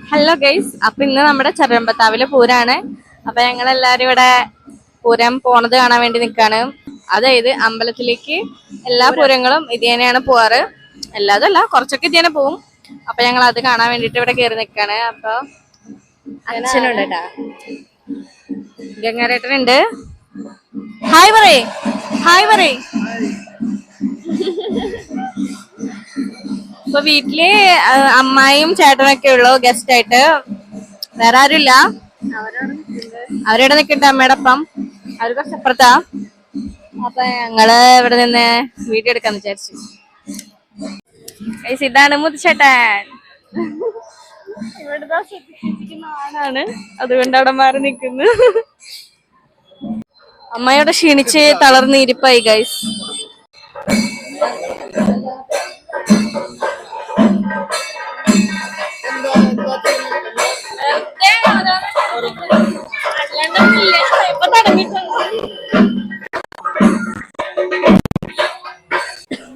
Hello guys, അപ്പൊ ഇന്ന് നമ്മുടെ ചെറുമ്പത്താവിലെ പൂരാണ്. അപ്പൊ ഞങ്ങളെല്ലാരും ഇവിടെ പൂരം പോണത് കാണാൻ വേണ്ടി നിക്കാണ്. അതായത് അമ്പലത്തിലേക്ക് എല്ലാ പൂരങ്ങളും ഇത് തന്നെയാണ് പോവാറ്. എല്ലാതല്ല, കുറച്ചൊക്കെ ഇത് തന്നെ പോവും. അപ്പൊ ഞങ്ങൾ അത് കാണാൻ വേണ്ടിട്ട് ഇവിടെ കയറി നിക്കാണ്. അപ്പൊ അച്ഛനുണ്ട് കേട്ടാ, ഗംഗാരേട്ടനുണ്ട്. ഹായ് പറയ്, ഹായ് പറയ്. ഇപ്പൊ വീട്ടില് അമ്മായിയും ചേട്ടനൊക്കെ ഉള്ളു ഗസ്റ്റ് ആയിട്ട്, വേറെ ആരുമില്ല. അവരിവിടെ നിക്കണ്ട അമ്മയുടെ ഒപ്പം, അവര് കുറച്ച് അപ്പുറത്താ. അപ്പൊ ഞങ്ങള് ഇവിടെ നിന്ന് വീഡിയോ എടുക്കാന്ന് വിചാരിച്ചു. ഇതാണ് മുത്തശ്ശേട്ടൻ. ഇവിടുത്തെ ശ്രദ്ധിച്ചിരിക്കുന്ന ആണാണ്, അതുകൊണ്ട് അവിടെ മാറി നിക്കുന്നു. അമ്മയോടെ ക്ഷീണിച്ച് തളർന്നിരിപ്പായി ഗൈസ്.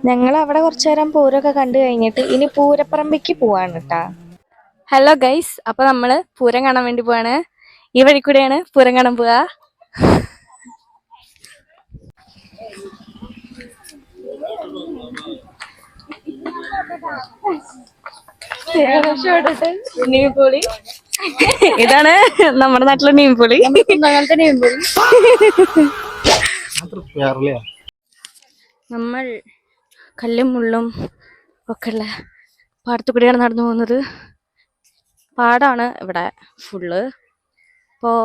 ഞങ്ങൾ അവിടെ കുറച്ചു നേരം പൂരമൊക്കെ കണ്ടു കഴിഞ്ഞിട്ട് ഇനി പൂരപ്പറമ്പിക്ക് പോവാണ് കേട്ടാ. ഹലോ ഗൈസ്, അപ്പൊ നമ്മള് പൂരം കാണാൻ വേണ്ടി പോവാണ്. ഈ വഴി കൂടെയാണ് പൂരം കാണാൻ പോവാ. നീമ്പുളി, ഇതാണ് നമ്മുടെ നാട്ടിലെ നീമ്പുളി. നമ്മൾ കല്ലും മുള്ളും ഒക്കെ ഉള്ള പാടത്തു കൂടിയാണ് നടന്നു പോകുന്നത്. പാടാണ് ഇവിടെ ഫുള്ള്. അപ്പോൾ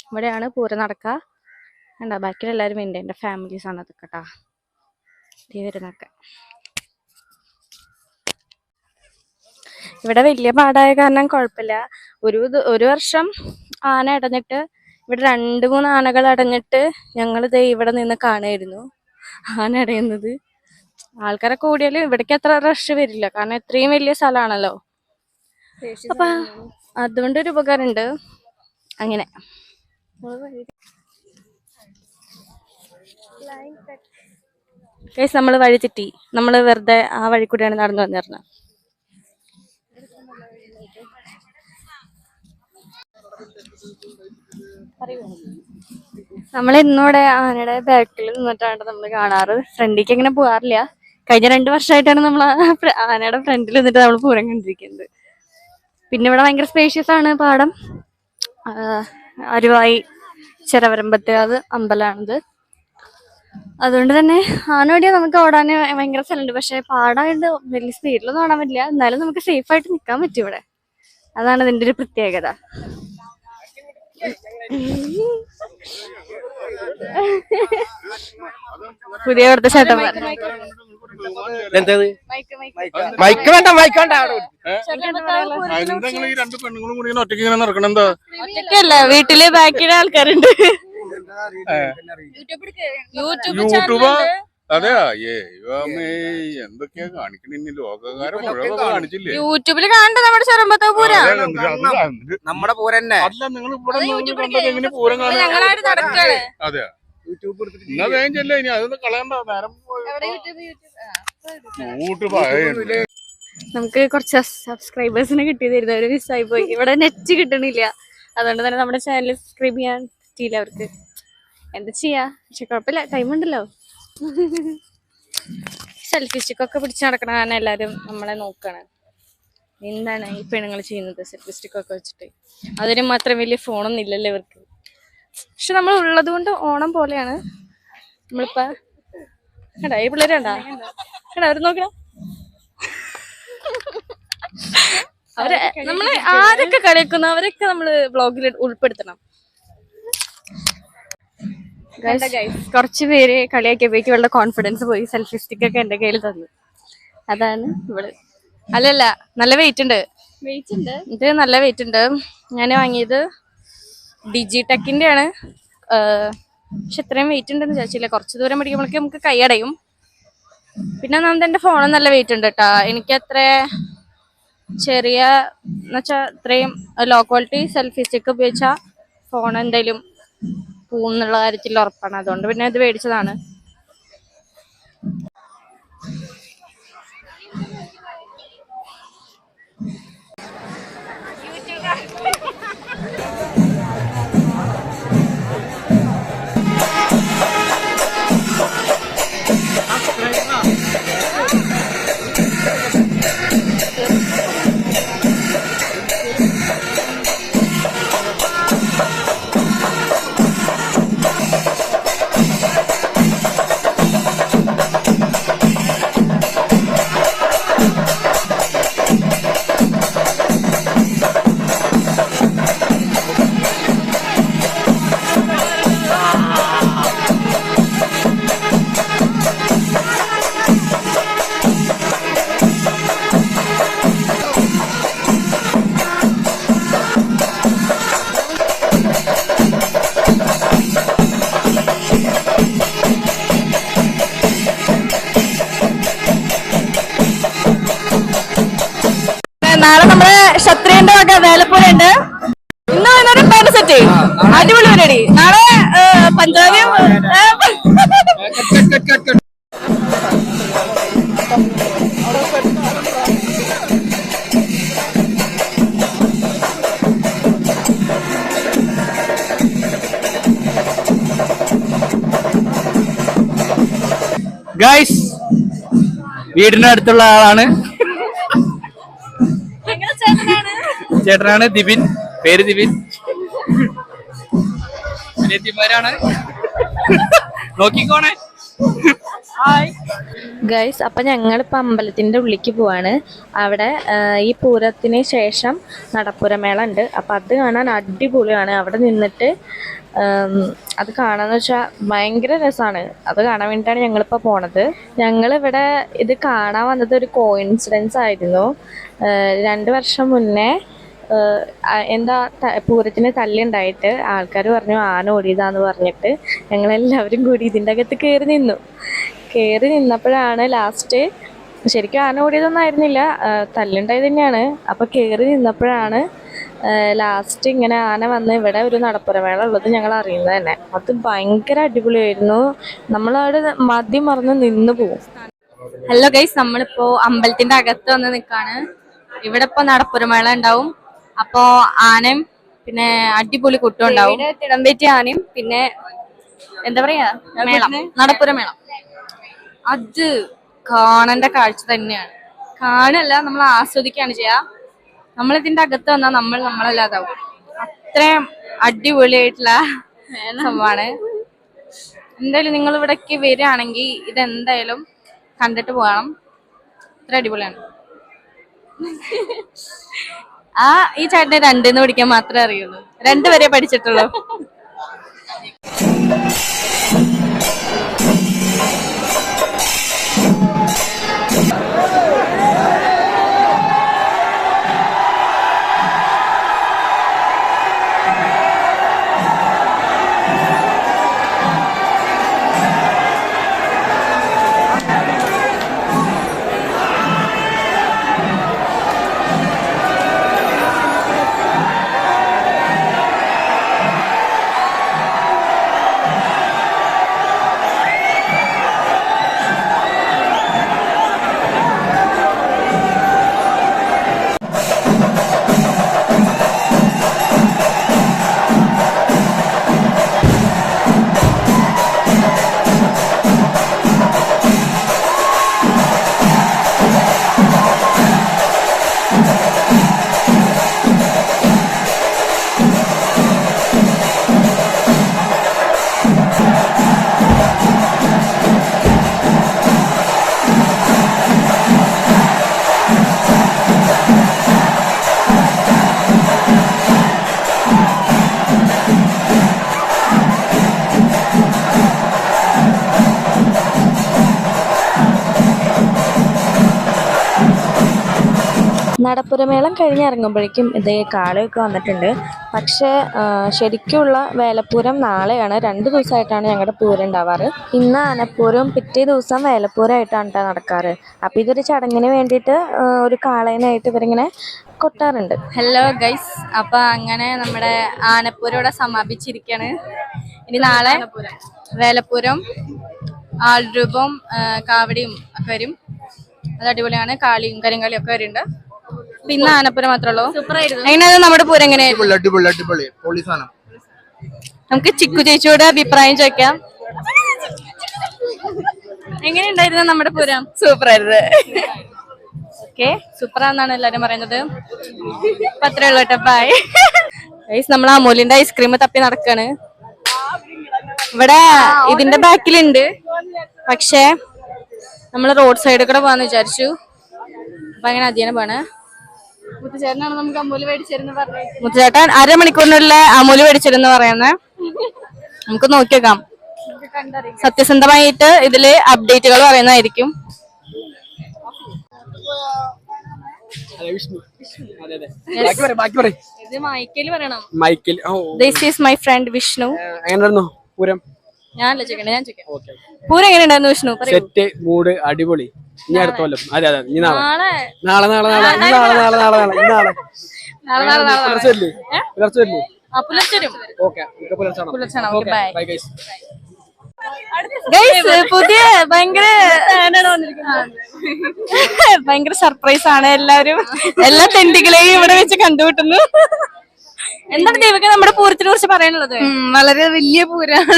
ഇവിടെയാണ് പൂരം നടക്കുക. കണ്ടാ, ബാക്കിയുള്ള എല്ലാവരും എൻ്റെ ഫാമിലീസ് ആണ് അതൊക്കെ കേട്ടാ, വരുന്നൊക്കെ. ഇവിടെ വലിയ പാടായ കാരണം കുഴപ്പമില്ല. ഒരു വർഷം ആന അടഞ്ഞിട്ട്, ഇവിടെ 2-3 ആനകൾ അടഞ്ഞിട്ട് ഞങ്ങളിത് ഇവിടെ നിന്ന് കാണുമായിരുന്നു ആന അടയുന്നത്. ആൾക്കാരെ കൂടിയാലും ഇവിടേക്ക് അത്ര റഷ് വരില്ല, കാരണം ഇത്രയും വലിയ സ്ഥലമാണല്ലോ. അപ്പൊ അതുകൊണ്ടൊരു ഉപകാരമുണ്ട്. അങ്ങനെ നമ്മള് വഴി തെറ്റി. നമ്മള് വെറുതെ ആ വഴി കൂടിയാണ് നടന്നു വന്നിരുന്നത്. നമ്മളിന്നോടെ ആനയുടെ ബാക്കിൽ നിന്നിട്ടാണ് നമ്മൾ കാണാറ്. ഫ്രണ്ടിലേക്ക് അങ്ങനെ പോകാറില്ല. കഴിഞ്ഞ 2 വർഷമായിട്ടാണ് നമ്മൾ ആനയുടെ ഫ്രണ്ടിൽ നിന്നിട്ട് നമ്മൾ പൂരം കണ്ടിരിക്കുന്നത്. പിന്നെ ഇവിടെ ഭയങ്കര സ്പേഷ്യസ് ആണ് പാടം. അരുവായി ചെറവരമ്പത്ത് അത് അമ്പലമാണിത്. അതുകൊണ്ട് തന്നെ ആന ഓടിയാൽ നമുക്ക് ഓടാൻ ഭയങ്കര സ്ഥലമുണ്ട്. പക്ഷെ പാടായിട്ട് വലിയ സ്പീഡിലൊന്നും ഓടാൻ പറ്റില്ല. എന്നാലും നമുക്ക് സേഫ് ആയിട്ട് നിൽക്കാൻ പറ്റും ഇവിടെ. അതാണ് ഇതിന്റെ ഒരു പ്രത്യേകത. പുതിയ ഇവിടുത്തെ ചേട്ടന്മാർ ഒറ്റയ്ക്കല്ല, വീട്ടില് ബാക്കിയുടെ ആൾക്കാരുണ്ട്. യൂട്യൂബ് അതെയാ? എന്തൊക്കെയാ കാണിക്കണ ലോകകാരം കാണിച്ചില്ലേ? യൂട്യൂബില് കാണണ്ട നമ്മുടെ ചെറുമ്പത്തോ പൂരം. നമ്മുടെ പൂരന്നെ അല്ല, നിങ്ങൾ ഇവിടെ എങ്ങനെ പൂരം കാണാൻ? അതെയാ? എന്നാ വേഗം ചെല്ലേ, ഇനി അതൊന്നും കളയണ്ട. നേരം നമുക്ക് കുറച്ച് സബ്സ്ക്രൈബേഴ്സിനെ കിട്ടിയതായിരുന്നു, അവര് മിസ്സായി പോയി. ഇവിടെ നെറ്റ് കിട്ടണില്ല, അതുകൊണ്ട് തന്നെ നമ്മുടെ ചാനൽ സബ്സ്ക്രൈബ് ചെയ്യാൻ പറ്റിയില്ല അവർക്ക്. എന്താ ചെയ്യാ, പക്ഷെ കുഴപ്പമില്ല, ടൈം ഉണ്ടല്ലോ. സെൽഫി സ്റ്റിക്കൊക്കെ പിടിച്ച് നടക്കണ കാരണം എല്ലാരും നമ്മളെ നോക്കാണ്. എന്താണ് ഈ പെണ്ണുങ്ങൾ ചെയ്യുന്നത് സെൽഫി സ്റ്റിക്കൊക്കെ വെച്ചിട്ട്? അതിന് മാത്രം വലിയ ഫോണൊന്നും ഇല്ലല്ലോ ഇവർക്ക്. പക്ഷെ നമ്മൾ ഉള്ളത് കൊണ്ട് ഓണം പോലെയാണ് നമ്മളിപ്പ. കേട്ടാ ഈ പിള്ളേര് കണ്ടാ, കേട്ടാ അവര് നോക്കണ. അവരെ നമ്മള് ആരൊക്കെ കളിയാക്കുന്നു അവരൊക്കെ നമ്മള് വ്ളോഗിൽ ഉൾപ്പെടുത്തണം. കുറച്ച് പേര് കളിയാക്കിയപ്പോഴേക്കും ഇവളുടെ കോൺഫിഡൻസ് പോയി. സെൽഫി സ്റ്റിക്ക് ഒക്കെ എന്റെ കയ്യിൽ തന്നു. അതാണ് ഇവള്. അല്ലല്ല, നല്ല വെയിറ്റ് ഉണ്ട്. ഇത് നല്ല വെയിറ്റ് ഉണ്ട്. ഞാൻ വാങ്ങിയത് ഡിജിടെക്കിന്റെ ആണ്. പക്ഷെ ഇത്രയും വെയിറ്റ് ഉണ്ടെന്ന് വിചാരിച്ചില്ല. കുറച്ച് ദൂരം പിടിക്കുമ്പോഴേക്കും നമുക്ക് കൈയടയും. പിന്നെ ഒന്നാമത് എന്റെ ഫോണും നല്ല വെയിറ്റ് ഉണ്ട് കേട്ടാ. എനിക്ക് അത്ര ചെറിയ എന്നുവെച്ചാ ഇത്രയും ലോ ക്വാളിറ്റി സെൽഫി സ്റ്റിക്ക് ഉപയോഗിച്ച ഫോൺ എന്തായാലും പോകുന്നുള്ള കാര്യത്തിൽ ഉറപ്പാണ്. അതുകൊണ്ട് പിന്നെ ഇത് മേടിച്ചതാണ്. അച്ഛന്റെ വക വേലപ്പൂരം ഉണ്ട്. ഇന്ന് വൈകുന്നേരം പേര് സെറ്റ് അടിപൊളി പരിപാടി. നാളെ പഞ്ചാബിയും ഗൈസ് വീടിന്റെ അടുത്തുള്ള ആളാണ്, ചേട്ടനാണ് ദിബിൻ, പേര് ദിബിൻ. അനിയത്തിമാരാണ്, നോക്കിക്കോണേ. ഗൈസ്. അപ്പൊ ഞങ്ങളിപ്പോ അമ്പലത്തിന്റെ ഉള്ളിലേക്ക് പോവാണ്. അവിടെ ഈ പൂരത്തിന് ശേഷം നടപ്പുരമേള ഉണ്ട്. അപ്പൊ അത് കാണാൻ അടിപൊളിയാണ്. അവിടെ നിന്നിട്ട് അത് കാണാന്ന് വെച്ചാൽ ഭയങ്കര രസമാണ്. അത് കാണാൻ വേണ്ടിയിട്ടാണ് ഞങ്ങളിപ്പോൾ പോണത്. ഞങ്ങളിവിടെ ഇത് കാണാൻ വന്നത് ഒരു കോയിൻസിഡൻസ് ആയിരുന്നു. 2 വർഷം മുന്നേ എന്താ പൂരത്തിന് തല്ലുണ്ടായിട്ട് ആൾക്കാർ പറഞ്ഞു ആന ഓടിയതാന്ന് പറഞ്ഞിട്ട് ഞങ്ങളെല്ലാവരും കൂടി ഇതിൻ്റെ അകത്ത് കയറി നിന്നപ്പോഴാണ് ലാസ്റ്റ്, ശരിക്കും ആന ഓടിയതൊന്നും ആയിരുന്നില്ല, തല്ലുണ്ടായത് തന്നെയാണ്. അപ്പോൾ കയറി നിന്നപ്പോഴാണ് ലാസ്റ്റ് ഇങ്ങനെ ആന വന്ന് ഇവിടെ ഒരു നടപ്പുരമേള ഉള്ളത് ഞങ്ങൾ അറിയുന്നത് തന്നെ. അത് ഭയങ്കര അടിപൊളിയായിരുന്നു. നമ്മളവിടെ മതി മറന്ന് നിന്ന് പോകും. ഹലോ ഗൈസ്, നമ്മളിപ്പോ അമ്പലത്തിന്റെ അകത്ത് വന്ന് നിൽക്കാണ്. ഇവിടെ ഇപ്പൊ നടപ്പുരമേള ഉണ്ടാവും. അപ്പോ ആനയും പിന്നെ അടിപൊളി കുട്ടും ഉണ്ടാവും. തിടമ്പേറ്റി ആനയും പിന്നെ എന്താ പറയാ മേളം, നടപ്പുരമേളം. അത് കാണേണ്ട കാഴ്ച തന്നെയാണ്. കാണല്ല, നമ്മൾ ആസ്വദിക്കുകയാണ് ചെയ്യാ. നമ്മളിതിന്റെ അകത്ത് വന്നാൽ നമ്മളല്ലാതാവും. അത്രയും അടിപൊളിയായിട്ടുള്ള സംഭവമാണ്. എന്തായാലും നിങ്ങൾ ഇവിടേക്ക് വരികയാണെങ്കിൽ ഇതെന്തായാലും കണ്ടിട്ട് പോകണം. ഇത്ര അടിപൊളിയാണ്. ഈ ചേട്ടനെ 2 പഠിക്കാൻ മാത്രമേ അറിയുള്ളൂ. 2 വരെ പഠിച്ചിട്ടുള്ളൂ. നടപ്പുരമേളം കഴിഞ്ഞിറങ്ങുമ്പോഴേക്കും ഇതേ കാളയൊക്കെ വന്നിട്ടുണ്ട്. പക്ഷേ ശരിക്കുള്ള വേലപ്പൂരം നാളെയാണ്. 2 ദിവസമായിട്ടാണ് ഞങ്ങളുടെ പൂരം ഉണ്ടാവാറ്. ഇന്ന് ആനപ്പൂരവും പിറ്റേ ദിവസം വേലപ്പൂരമായിട്ടാണ് നടക്കാറ്. അപ്പം ഇതൊരു ചടങ്ങിന് വേണ്ടിയിട്ട് ഒരു കാളേനായിട്ട് ഇവരിങ്ങനെ കൊട്ടാറുണ്ട്. ഹലോ ഗൈസ്, അപ്പം അങ്ങനെ നമ്മുടെ ആനപ്പൂരം ഇവിടെ സമാപിച്ചിരിക്കുകയാണ്. ഇനി നാളെ വേലപ്പൂരം, ആൾരൂപം, കാവടിയും ഒക്കെ വരും. അത് അടിപൊളിയാണ്. കാളിയും കരിങ്കാളിയും ഒക്കെ വരുന്നുണ്ട്. പിന്നെ ആനപ്പുരം മാത്രമേ ഉള്ളൂ. എങ്ങനെയായിരുന്നു നമ്മുടെ പൂരം? എങ്ങനെയായിരുന്നു? നമുക്ക് ചിക്കു ചേച്ചിയോട് അഭിപ്രായം ചോദിക്കാം. എങ്ങനെയുണ്ടായിരുന്നു നമ്മുടെ പൂരം? സൂപ്പർ ആയിരുന്നു. ഓക്കെ, സൂപ്പറാന്നാണ് എല്ലാരും പറയുന്നത്. അപ്പൊ അത്രേ ഉള്ളൂ കേട്ടോ. ബൈ. നമ്മൾ അമൂലിന്റെ ഐസ്ക്രീം തപ്പി നടക്കാണ്. ഇവിടെ ഇതിന്റെ ബാക്കിലുണ്ട്, പക്ഷേ നമ്മൾ റോഡ് സൈഡിൽ കൂടെ പോവാന്ന് വിചാരിച്ചു. അപ്പൊ അങ്ങനെ അധ്യയനം പോണ്. മുത്തുചേട്ടനാണ് നമുക്ക് അമൂല് മേടിച്ചിരുന്നു പറഞ്ഞത്. മുത്തുചേട്ടൻ 1/2 മണിക്കൂറിനുള്ള അമൂല് മേടിച്ചിരുന്നു പറയുന്നത്. നമുക്ക് നോക്കിയേക്കാം. സത്യസന്ധമായിട്ട് ഇതില് അപ്ഡേറ്റുകൾ പറയുന്നതായിരിക്കും. ഇത് മൈക്കിൽ പറയണം. This is my friend Vishnu. Pooram ഞാൻ ചോദിക്കാം. പൂരം എങ്ങനെയുണ്ടായിരുന്നു വിഷ്ണു? സെറ്റ്, മൂഡ് അടിപൊളി. ഇനി അടുത്ത കൊല്ലം. അതെ. ഇനി നാളെ. പുലർച്ചെ വരില്ലേ? പുലർച്ചെ വരില്ലേ? പുലർച്ചരും ഓക്കെ പുലർച്ചാണോ? പുലർച്ചാണ്. Okay bye. Bye guys. പുതിയ ഭയങ്കര സർപ്രൈസ് ആണ്. എല്ലാവരും എല്ലാ തെണ്ടികളെയും ഇവിടെ വെച്ച് കണ്ടുമുട്ടുന്നു. എന്താണ് ദേവിക നമ്മുടെ പൂരത്തിനെ കുറിച്ച് പറയാനുള്ളത്? വളരെ വലിയ പൂരാണ്.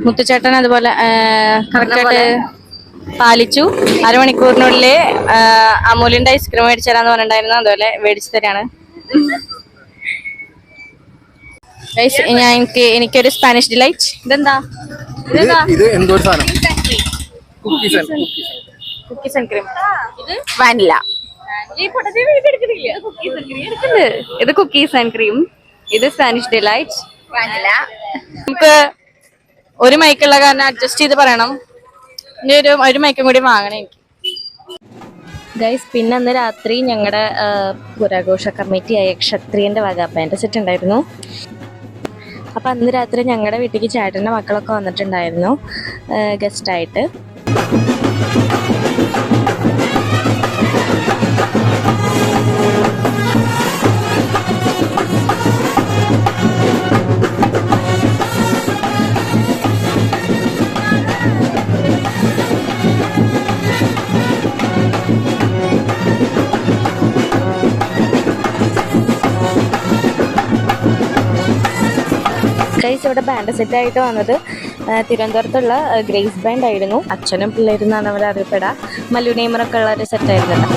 മുത്തുച്ചേട്ടൻ അതുപോലെ കറക്റ്റായിട്ട് പാലിച്ചു. അരമണിക്കൂറിനുള്ളിൽ അമൂലിന്റെ ഐസ്ക്രീം മേടിച്ചു തരാന്ന് പറഞ്ഞിട്ടുണ്ടായിരുന്നു. അതുപോലെ മേടിച്ചു തരാണ്. എനിക്കൊരു സ്പാനിഷ് ഡിലൈറ്റ്. ഇതെന്താ? ഇത് എന്തോ ഒരു സാധനം. Cookies and cream. ഇത് വാനില. ഇത് കുക്കീസ് ആൻഡ് ക്രീം. ഇത് സ്പാനിഷ് ഡിലൈറ്റ്. വാനില. നമുക്ക് ഒരു മൈക്കുള്ള കാരണം അഡ്ജസ്റ്റ് ചെയ്ത് പറയണം. ഇനി ഒരു മൈക്കും കൂടി വാങ്ങണം എനിക്ക്. ഗൈസ്, പിന്നെ അന്ന് രാത്രി ഞങ്ങളുടെ പുരാഘോഷ കമ്മിറ്റിയായ ക്ഷത്രിയന്റെ വക ബാൻഡ് സെറ്റ് ഉണ്ടായിരുന്നു. അപ്പം അന്ന് രാത്രി ഞങ്ങളുടെ വീട്ടിലേക്ക് ചേട്ടൻ്റെ മക്കളൊക്കെ വന്നിട്ടുണ്ടായിരുന്നു ഗസ്റ്റായിട്ട്. ഇവിടെ ബാൻഡ് സെറ്റ് ആയിട്ട് വന്നത് തിരുവനന്തപുരത്തുള്ള ഗ്രേസ് ബാൻഡ് ആയിരുന്നു. അച്ഛനും പിള്ളേരും എന്നാണ് അവർ അറിയപ്പെടാ. മല്ലു നെയ്മറൊക്കെ ഉള്ള ഒരു സെറ്റ് ആയിരുന്നു.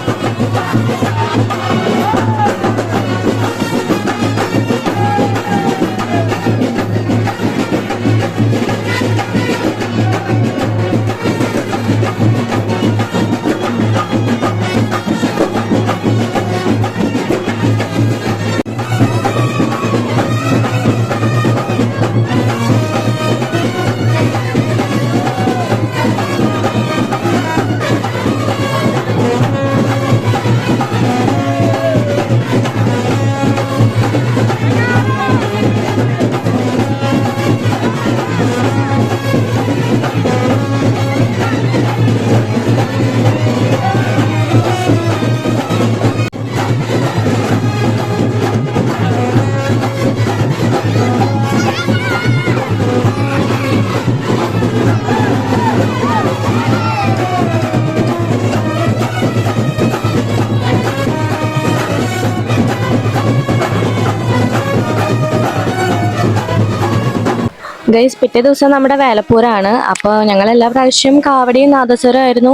ഗൈസ്, പിറ്റേ ദിവസം നമ്മുടെ വേലപ്പൂരാണ്. അപ്പോൾ ഞങ്ങൾ എല്ലാ പ്രാവശ്യം കാവടിയും നാദസ്വരം ആയിരുന്നു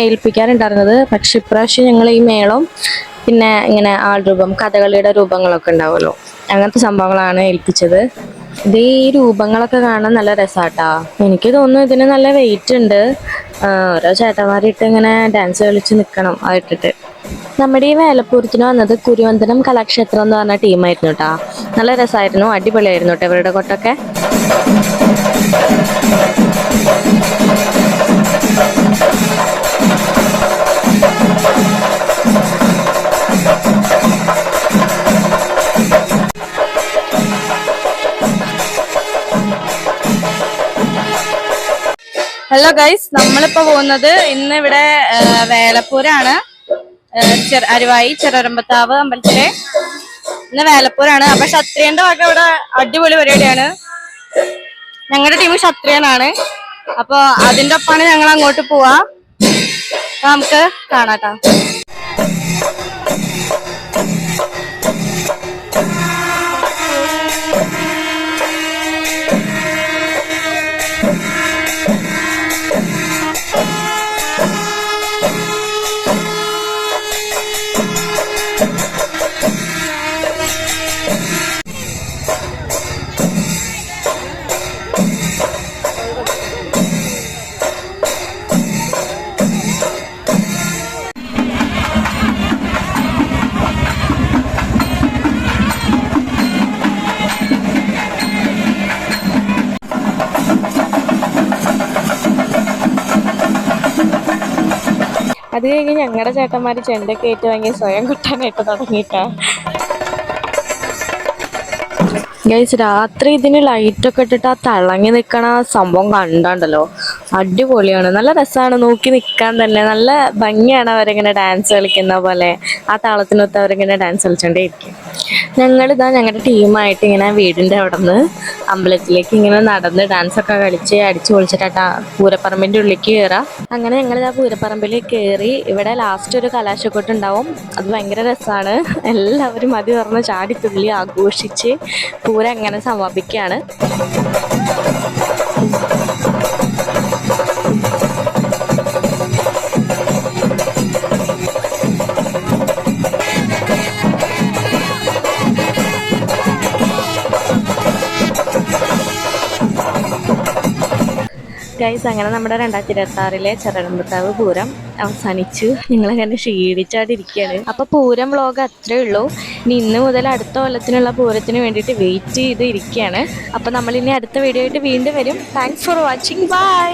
ഏൽപ്പിക്കാറുണ്ടായിരുന്നത്. പക്ഷെ ഇപ്രാവശ്യം ഞങ്ങൾ ഈ മേളം പിന്നെ ഇങ്ങനെ ആൾരൂപം, കഥകളിയുടെ രൂപങ്ങളൊക്കെ ഉണ്ടാവുമല്ലോ, അങ്ങനത്തെ സംഭവങ്ങളാണ് ഏൽപ്പിച്ചത്. ഇത് ഈ രൂപങ്ങളൊക്കെ കാണാൻ നല്ല രസാട്ടാ. എനിക്ക് തോന്നുന്നു ഇതിന് നല്ല വെയിറ്റ് ഉണ്ട്. ഓരോ ചേട്ടന്മാരിട്ട് ഇങ്ങനെ ഡാൻസ് കളിച്ച് നിൽക്കണം അതിട്ടിട്ട്. നമ്മുടെ ഈ വേലപ്പൂരത്തിന് വന്നത് കുരുവന്തനം കലാക്ഷേത്രം എന്ന് പറഞ്ഞ ടീമായിരുന്നു കേട്ടാ. നല്ല രസമായിരുന്നു, അടിപൊളിയായിരുന്നു കേട്ടോ ഇവരുടെ കൊട്ടൊക്കെ. ഹലോ ഗൈസ്, നമ്മളിപ്പോ പോകുന്നത് ഇന്ന് ഇവിടെ വേലപ്പൂരാണ്. അരുവായി ചെറുരമ്പത്താവ് അമ്പലത്തിലെ ഇന്ന് വേലപ്പൂരാണ്. അപ്പൊ ക്ഷത്രിയന്റെ വക ഇവിടെ അടിപൊളി പരിപാടിയാണ്. ഞങ്ങളുടെ ടീം ക്ഷത്രിയനാണ്. അപ്പൊ അതിന്റെ ഒപ്പാണ് ഞങ്ങൾ അങ്ങോട്ട് പോവാ. നമുക്ക് കാണാട്ടോ. അത് കഴിഞ്ഞ് ഞങ്ങളുടെ ചേട്ടന്മാര് ചെണ്ടൊക്കെ ഏറ്റു വാങ്ങി സ്വയം കൊട്ടാനായിട്ട് തുടങ്ങിയിട്ടാ. ഗൈസ്, രാത്രി ഇതിന് ലൈറ്റൊക്കെ ഇട്ടിട്ട് ആ തിളങ്ങി നിൽക്കണ സംഭവം കണ്ടല്ലോ, അടിപൊളിയാണ്, നല്ല രസമാണ് നോക്കി നിൽക്കാൻ തന്നെ. നല്ല ഭംഗിയാണ് അവരിങ്ങനെ ഡാൻസ് കളിക്കുന്ന പോലെ. ആ താളത്തിനൊത്ത് അവരിങ്ങനെ ഡാൻസ് കളിച്ചോണ്ടേ ഇരിക്കും. ഞങ്ങളിതാ ഞങ്ങളുടെ ടീമായിട്ട് ഇങ്ങനെ വീടിൻ്റെ അവിടെ നിന്ന് അമ്പലത്തിലേക്ക് ഇങ്ങനെ നടന്ന് ഡാൻസൊക്കെ കളിച്ച് അടിച്ചു പൊളിച്ചിട്ടാ പൂരപ്പറമ്പിൻ്റെ ഉള്ളിലേക്ക് കയറാം. അങ്ങനെ ഞങ്ങളിതാ പൂരപ്പറമ്പിൽ കയറി. ഇവിടെ ലാസ്റ്റ് ഒരു കലാശക്കൊട്ട് ഉണ്ടാവും, അത് ഭയങ്കര രസമാണ്. എല്ലാവരും മതി തുറന്ന് ചാടി തുള്ളി ആഘോഷിച്ച് പൂരം അങ്ങനെ സമാപിക്കുകയാണ്. ഗൈസ്, അങ്ങനെ നമ്മുടെ 2026 ചെറുകമ്പത്താവ് പൂരം അവസാനിച്ചു. ഞങ്ങളങ്ങനെ ക്ഷീണിച്ചാടിരിക്കുകയാണ്. അപ്പോൾ പൂരം വ്ളോഗ് അത്രേ ഉള്ളൂ. ഇന്ന് മുതൽ അടുത്ത കൊല്ലത്തിനുള്ള പൂരത്തിന് വേണ്ടിയിട്ട് വെയിറ്റ് ചെയ്ത് ഇരിക്കുകയാണ്. അപ്പോൾ നമ്മളിനി അടുത്ത വീഡിയോ ആയിട്ട് വീണ്ടും വരും. Thanks for watching. ബൈ.